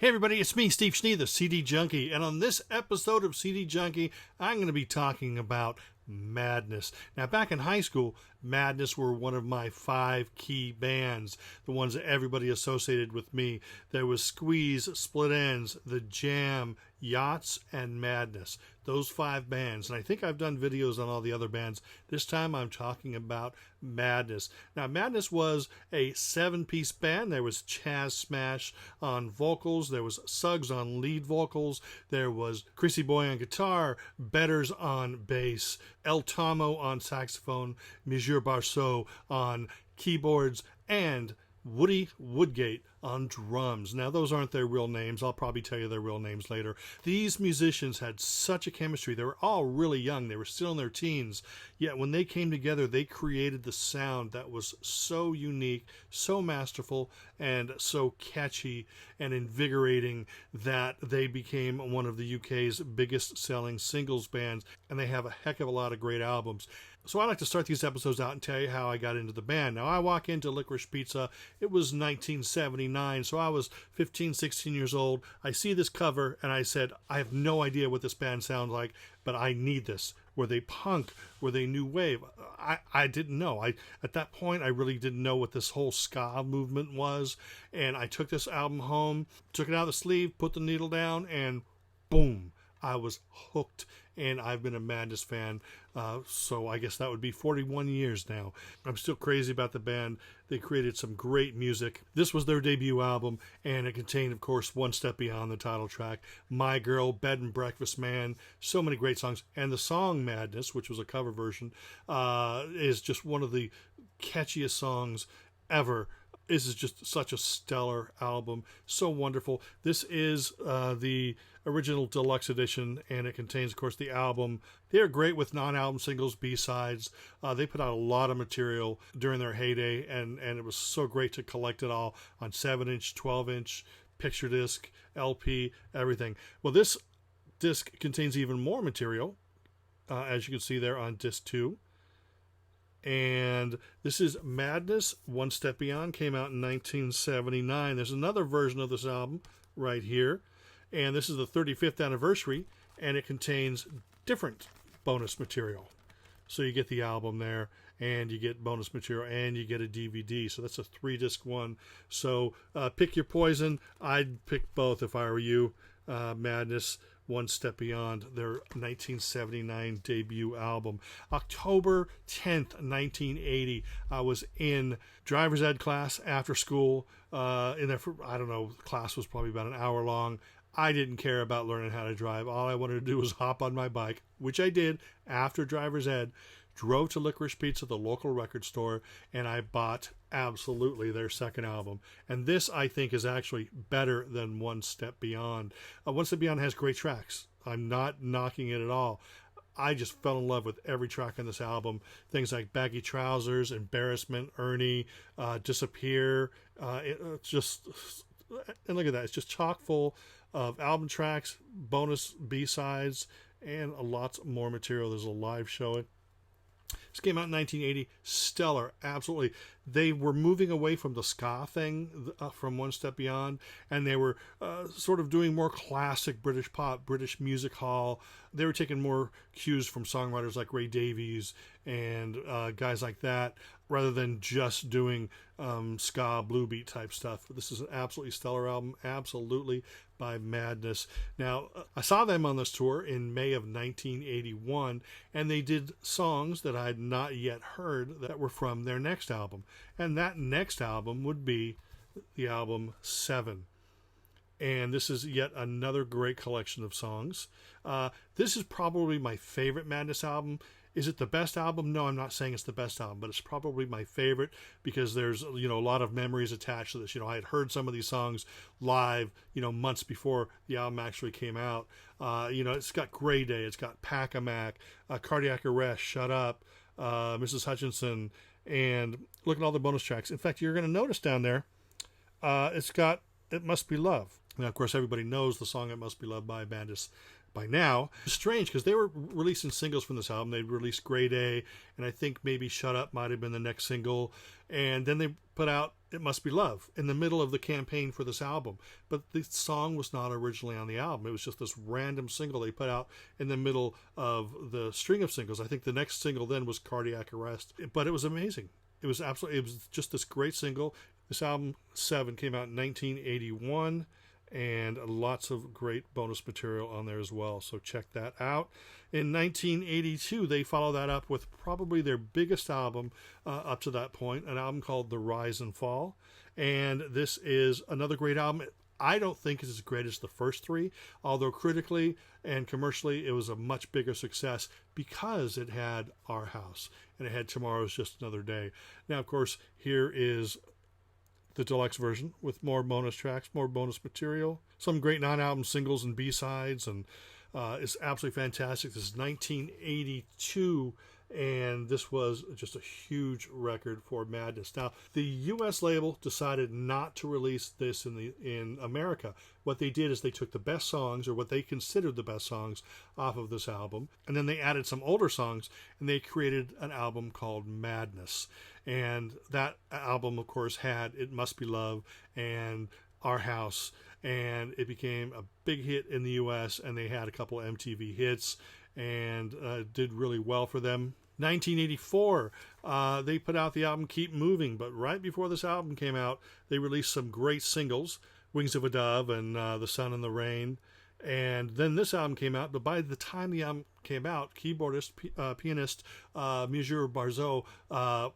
Hey everybody, it's me, Steve Schnee, the CD Junkie, and on this episode of CD Junkie, I'm going to be talking about Madness. Now, back in high school, Madness were one of my 5 key bands, the ones that everybody associated with me. There was Squeeze, Split Enz, The Jam, Yachts, and Madness. Those 5 bands, and I think I've done videos on all the other bands. This time I'm talking about Madness. Now, Madness was a 7-piece band. There was Chaz Smash on vocals, there was Suggs on lead vocals, there was Chrissy Boy on guitar, Betters on bass, El Tomo on saxophone, Monsieur Barceau on keyboards, and Woody Woodgate on drums. Now, those aren't their real names. I'll probably tell you their real names later. These musicians had such a chemistry. They were all really young. They were still in their teens. Yet when they came together, they created the sound that was so unique, so masterful, and so catchy and invigorating that they became one of the UK's biggest selling singles bands, and they have a heck of a lot of great albums. So I like to start these episodes out and tell you how I got into the band. Now, I walk into Licorice Pizza. It was 1979, so I was 15, 16 years old. I see this cover, and I said, I have no idea what this band sounds like, but I need this. Were they punk? Were they new wave? I didn't know. At that point, I really didn't know what this whole ska movement was, and I took this album home, took it out of the sleeve, put the needle down, and boom, I was hooked, and I've been a Madness fan, so I guess that would be 41 years now. I'm still crazy about the band. They created some great music. This was their debut album, and it contained, of course, One Step Beyond, the title track, My Girl, Bed and Breakfast Man, so many great songs. And the song Madness, which was a cover version, is just one of the catchiest songs ever. This is just such a stellar album, so wonderful. This is the original deluxe edition, and it contains, of course, the album. They're great with non-album singles, B-sides. They put out a lot of material during their heyday, and it was so great to collect it all on 7-inch, 12-inch, picture disc, LP, everything. Well, this disc contains even more material, as you can see there on disc 2. And this is Madness, One Step Beyond, came out in 1979. There's another version of this album right here, and this is the 35th anniversary, and it contains different bonus material. So you get the album there, and you get bonus material, and you get a DVD. So that's a 3-disc one. So pick your poison. I'd pick both if I were you. Madness, One Step Beyond, their 1979 debut album. October 10th, 1980, I was in driver's ed class after school. In there for, I don't know, the class was probably about an hour long. I didn't care about learning how to drive. All I wanted to do was hop on my bike, which I did after driver's ed, drove to Licorice Pizza, the local record store, and I bought absolutely their second album. And this, I think, is actually better than One Step Beyond. One Step Beyond has great tracks. I'm not knocking it at all. I just fell in love with every track on this album. Things like Baggy Trousers, Embarrassment, Ernie, Disappear. It's just, and look at that. It's just chock full of album tracks, bonus B-sides, and lots more material. There's a live show. This came out in 1980. Stellar, absolutely. They were moving away from the ska thing from One Step Beyond, and they were sort of doing more classic British pop, British music hall. They were taking more cues from songwriters like Ray Davies and guys like that, rather than just doing ska, blue beat type stuff. This is an absolutely stellar album, absolutely, by Madness. Now, I saw them on this tour in May of 1981, and they did songs that I had not yet heard that were from their next album. And that next album would be the album 7. And this is yet another great collection of songs. This is probably my favorite Madness album. Is it the best album? No, I'm not saying it's the best album, but it's probably my favorite because there's, a lot of memories attached to this. I had heard some of these songs live, months before the album actually came out. It's got Grey Day, it's got Pack-a-Mac, Cardiac Arrest, Shut Up, Mrs. Hutchinson, and look at all the bonus tracks. In fact, you're going to notice down there, it's got It Must Be Love. Now, of course, everybody knows the song It Must Be Love by by now. It's strange because they were releasing singles from this album. They'd released Grey Day, and I think maybe Shut Up might have been the next single. And then they put out It Must Be Love in the middle of the campaign for this album. But the song was not originally on the album. It was just this random single they put out in the middle of the string of singles. I think the next single then was Cardiac Arrest. But it was amazing. It was just this great single. This album, 7, came out in 1981. And lots of great bonus material on there as well, so check that out. In 1982, they followed that up with probably their biggest album up to that point, an album called The Rise and Fall. And this is another great album. I don't think it's as great as the first 3, although critically and commercially it was a much bigger success because it had Our House and it had Tomorrow's Just Another Day. Now, of course, here is the deluxe version with more bonus tracks, more bonus material, some great non-album singles and B-sides, and it's absolutely fantastic. This is 1982, and this was just a huge record for Madness. Now, the U.S. label decided not to release this in America. What they did is they took the best songs, or what they considered the best songs, off of this album, and then they added some older songs, and they created an album called Madness. And that album, of course, had It Must Be Love and Our House, and it became a big hit in the U.S., and they had a couple of MTV hits, and did really well for them. 1984, they put out the album Keep Moving, but right before this album came out, they released some great singles, Wings of a Dove and The Sun and the Rain. And then this album came out, but by the time the album came out, keyboardist, pianist, Monsieur Barzo,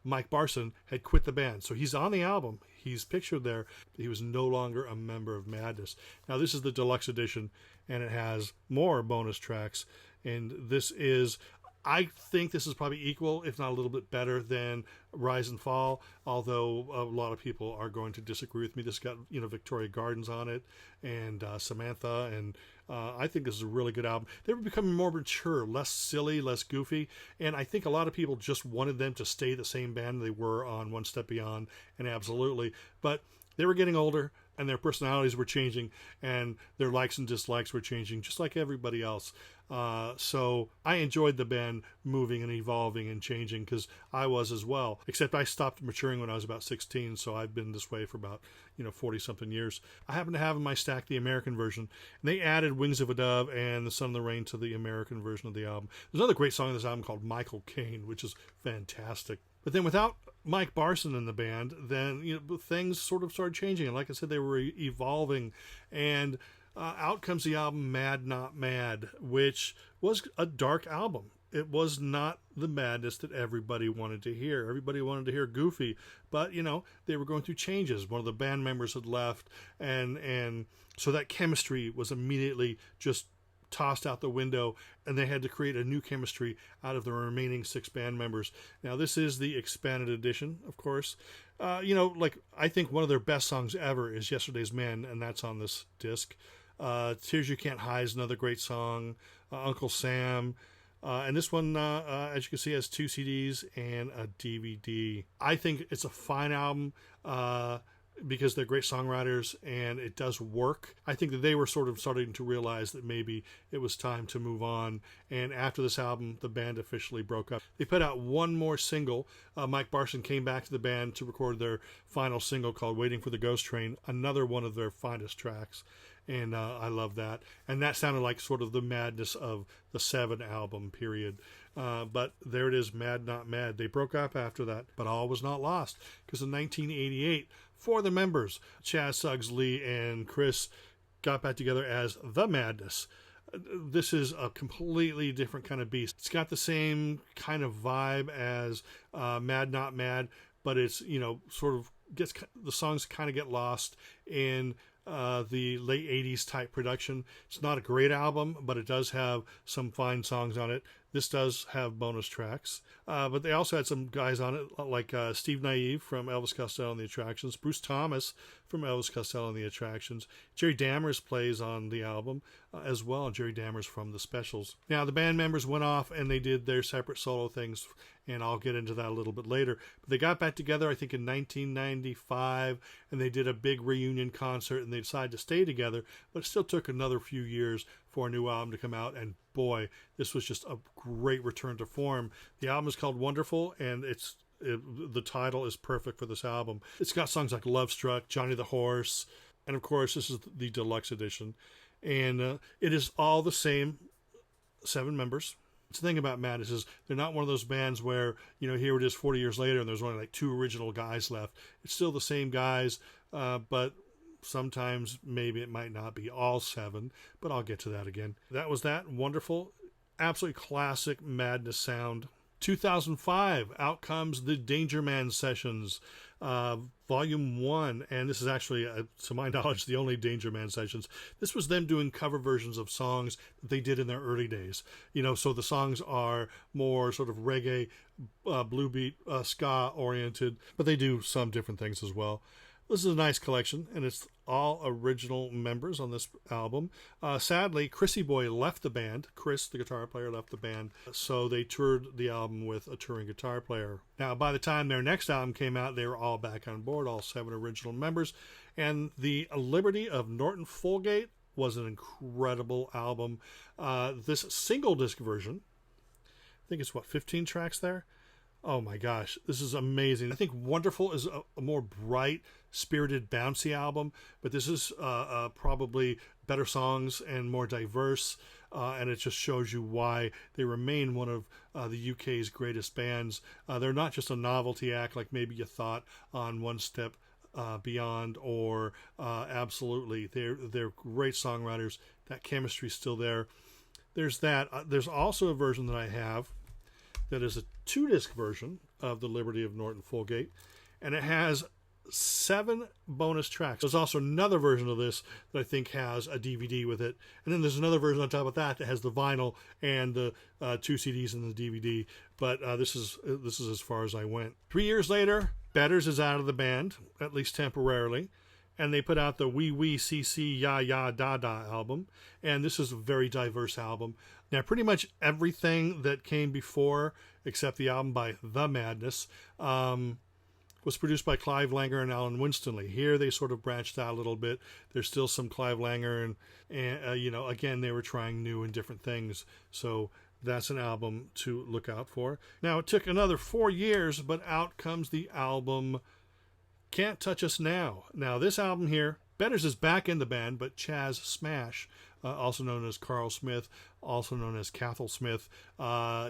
Mike Barson, had quit the band. So he's on the album. He's pictured there. But he was no longer a member of Madness. Now, this is the deluxe edition, and it has more bonus tracks. And this is, I think this is probably equal, if not a little bit better than Rise and Fall, although a lot of people are going to disagree with me. This got, Victoria Gardens on it, and Samantha, and I think this is a really good album. They were becoming more mature, less silly, less goofy, and I think a lot of people just wanted them to stay the same band they were on One Step Beyond, and absolutely. But they were getting older, and their personalities were changing, and their likes and dislikes were changing, just like everybody else. So I enjoyed the band moving and evolving and changing, because I was as well, except I stopped maturing when I was about 16, so I've been this way for about 40-something years. I happen to have in my stack the American version, and they added Wings of a Dove and The Sun and the Rain to the American version of the album. There's another great song on this album called Michael Caine, which is fantastic. But then without Mike Barson in the band, then things sort of started changing, and like I said, they were evolving, and out comes the album Mad Not Mad, which was a dark album. It was not the madness that everybody wanted to hear. Everybody wanted to hear goofy, but they were going through changes. One of the band members had left, and so that chemistry was immediately just tossed out the window, and they had to create a new chemistry out of the remaining 6 band members. Now, this is the expanded edition, of course. I think one of their best songs ever is Yesterday's Man, and that's on this disc. Tears You Can't Hide is another great song. Uncle Sam. And this one, as you can see, has 2 CDs and a DVD. I think it's a fine album because they're great songwriters, and it does work. I think that they were sort of starting to realize that maybe it was time to move on. And after this album, the band officially broke up. They put out one more single. Mike Barson came back to the band to record their final single called Waiting for the Ghost Train, another one of their finest tracks. And I love that. And that sounded like sort of the madness of the 7 album period. But there it is, Mad Not Mad. They broke up after that, but all was not lost, because in 1988, 4 of the members, Chaz, Suggs, Lee, and Chris, got back together as The Madness. This is a completely different kind of beast. It's got the same kind of vibe as Mad Not Mad, but it's, sort of the songs kind of get lost in the late 80s type production. It's not a great album, but it does have some fine songs on it. This does have bonus tracks, but they also had some guys on it like Steve Naive from Elvis Costello and the Attractions, Bruce Thomas from Elvis Costello and the Attractions. Jerry Dammers plays on the album as well. Jerry Dammers from the Specials. Now, the band members went off and they did their separate solo things, and I'll get into that a little bit later. But they got back together, I think, in 1995, and they did a big reunion concert, and they decided to stay together, but it still took another few years for a new album to come out, and boy, this was just a great return to form. The album is called Wonderful, and the title is perfect for this album. It's got songs like Love Struck, Johnny the Horse, and of course this is the deluxe edition. And it is all the same 7 members. The thing about Madness is they're not one of those bands where, here it is 40 years later and there's only like 2 original guys left. It's still the same guys, but sometimes maybe it might not be all 7, but I'll get to that again. That was that. Wonderful. Absolutely classic Madness sound. 2005, out comes the Danger Man Sessions, Volume 1, and this is actually, to my knowledge, the only Danger Man Sessions. This was them doing cover versions of songs that they did in their early days. So the songs are more sort of reggae, blue beat, ska oriented, but they do some different things as well. This is a nice collection, and it's all original members on this album. Sadly, Chrissy Boy left the band. Chris, the guitar player, left the band, so they toured the album with a touring guitar player. Now, by the time their next album came out, they were all back on board, all 7 original members, and The Liberty of Nortonfulgate was an incredible album. This single disc version, I think it's 15 tracks there? Oh my gosh, this is amazing. I think Wonderful is a more bright, spirited, bouncy album, but this is probably better songs and more diverse, and it just shows you why they remain one of the UK's greatest bands. They're not just a novelty act like maybe you thought on One Step Beyond or Absolutely. They're great songwriters. That chemistry's still there. There's that. There's also a version that I have that is a 2-disc version of The Liberty of Nortonfulgate, and it has 7 bonus tracks. There's also another version of this that I think has a DVD with it, and then there's another version on top of that that has the vinyl and the 2 CDs and the DVD. But this is as far as I went. 3 years later, Betters is out of the band, at least temporarily, and they put out the Wee Wee CC Ya Ya Da Da album, and this is a very diverse album. Now, pretty much everything that came before, except the album by The Madness, was produced by Clive Langer and Alan Winstanley. Here they sort of branched out a little bit. There's still some Clive Langer, and again, they were trying new and different things. So that's an album to look out for. Now, it took another 4 years, but out comes the album Cant Touch Us Now. Now, this album here, Betters is back in the band, but Chaz Smash, also known as Carl Smith, also known as Cathal Smith,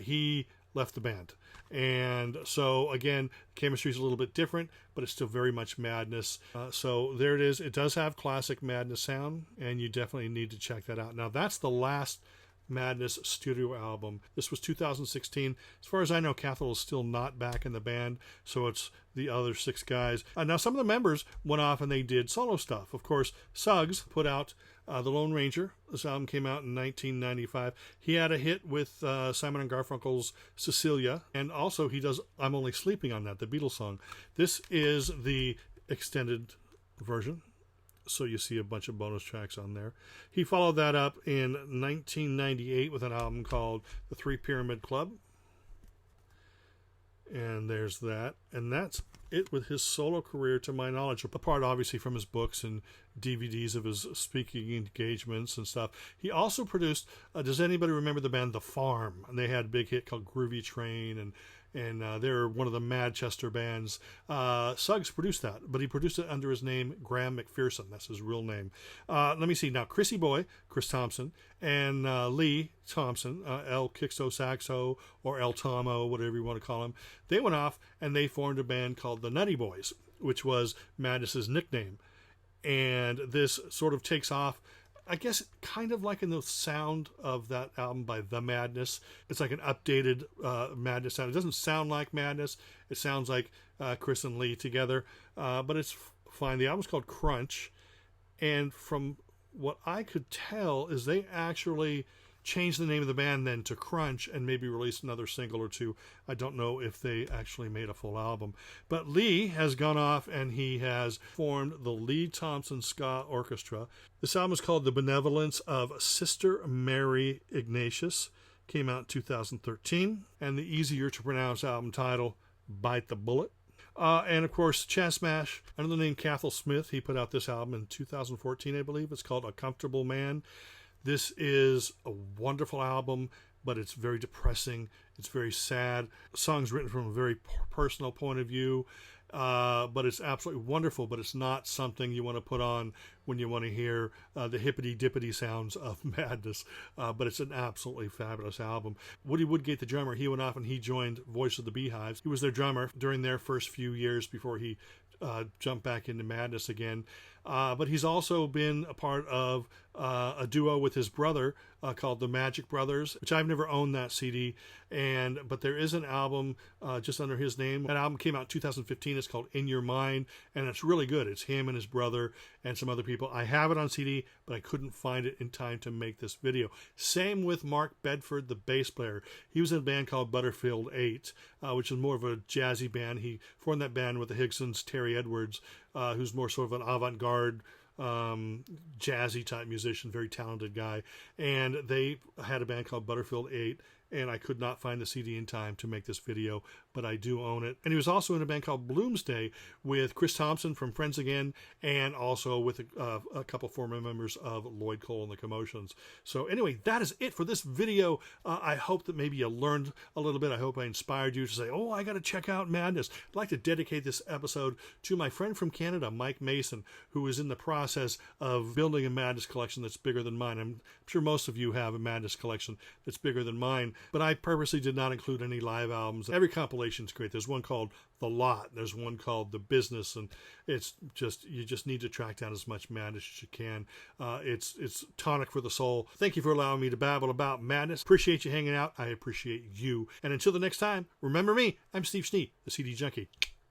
he left the band. And so, again, chemistry is a little bit different, but it's still very much Madness. So there it is. It does have classic Madness sound, and you definitely need to check that out. Now, that's the last Madness studio album. This was 2016. As far as I know, Cathal is still not back in the band, so it's the other 6 guys. Now, some of the members went off and they did solo stuff. Of course, Suggs put out The Lone Ranger. This album came out in 1995. He had a hit with Simon & Garfunkel's Cecilia, and also he does I'm Only Sleeping on that, the Beatles song. This is the extended version, so you see a bunch of bonus tracks on there. He followed that up in 1998 with an album called The Three Pyramid Club. And there's that. And that's it with his solo career, to my knowledge, apart obviously from his books and DVDs of his speaking engagements and stuff. He also produced, does anybody remember the band The Farm? And they had a big hit called Groovy Train, and they're one of the Manchester bands. Suggs produced that, but he produced it under his name, Graham McPherson. That's his real name. Let me see. Now, Chrissy Boy, Chris Thompson, and Lee Thompson, El Kixo Saxo, or El Tomo, whatever you want to call him, they went off and they formed a band called the Nutty Boys, which was Madness's nickname. And this sort of takes off, I guess, kind of like in the sound of that album by The Madness. It's like an updated Madness sound. It doesn't sound like Madness. It sounds like Chris and Lee together, but it's fine. The album's called Crunch, and from what I could tell is they actually changed the name of the band then to Crunch and maybe released another single or two. I don't know if they actually made a full album. But Lee has gone off and he has formed the Lee Thompson Scott Orchestra. This album is called The Benevolence of Sister Mary Ignatius. Came out in 2013. And the easier to pronounce album title, Bite the Bullet. And of course, Chas Smash, under the name Cathal Smith, he put out this album in 2014, I believe. It's called A Comfortable Man. This is a wonderful album, but it's very depressing. It's very sad. Songs written from a very personal point of view, but it's absolutely wonderful. But it's not something you want to put on when you want to hear the hippity-dippity sounds of Madness. But it's an absolutely fabulous album. Woody Woodgate, the drummer, he went off and he joined Voice of the Beehives. He was their drummer during their first few years before he jumped back into Madness again. But he's also been a part of a duo with his brother called the Magic Brothers, which I've never owned that CD. But there is an album just under his name. That album came out in 2015. It's called In Your Mind, and it's really good. It's him and his brother and some other people. I have it on CD, but I couldn't find it in time to make this video. Same with Mark Bedford, the bass player. He was in a band called Butterfield 8, which is more of a jazzy band. He formed that band with the Higsons, Terry Edwards, who's more sort of an avant-garde jazzy type musician, very talented guy. And they had a band called Butterfield 8, and I could not find the CD in time to make this video, but I do own it. And he was also in a band called Bloomsday with Chris Thompson from Friends Again, and also with a couple former members of Lloyd Cole and the Commotions. So anyway, that is it for this video. I hope that maybe you learned a little bit. I hope I inspired you to say, oh, I got to check out Madness. I'd like to dedicate this episode to my friend from Canada, Mike Mason, who is in the process of building a Madness collection that's bigger than mine. I'm sure most of you have a Madness collection that's bigger than mine, but I purposely did not include any live albums. Every compilation is great. There's one called The Lot. There's one called The Business, and it's just, you just need to track down as much Madness as you can. It's tonic for the soul. Thank you for allowing me to babble about Madness. Appreciate you hanging out. I appreciate you. And until the next time, remember me. I'm Steve Schnee, the CD Junkie.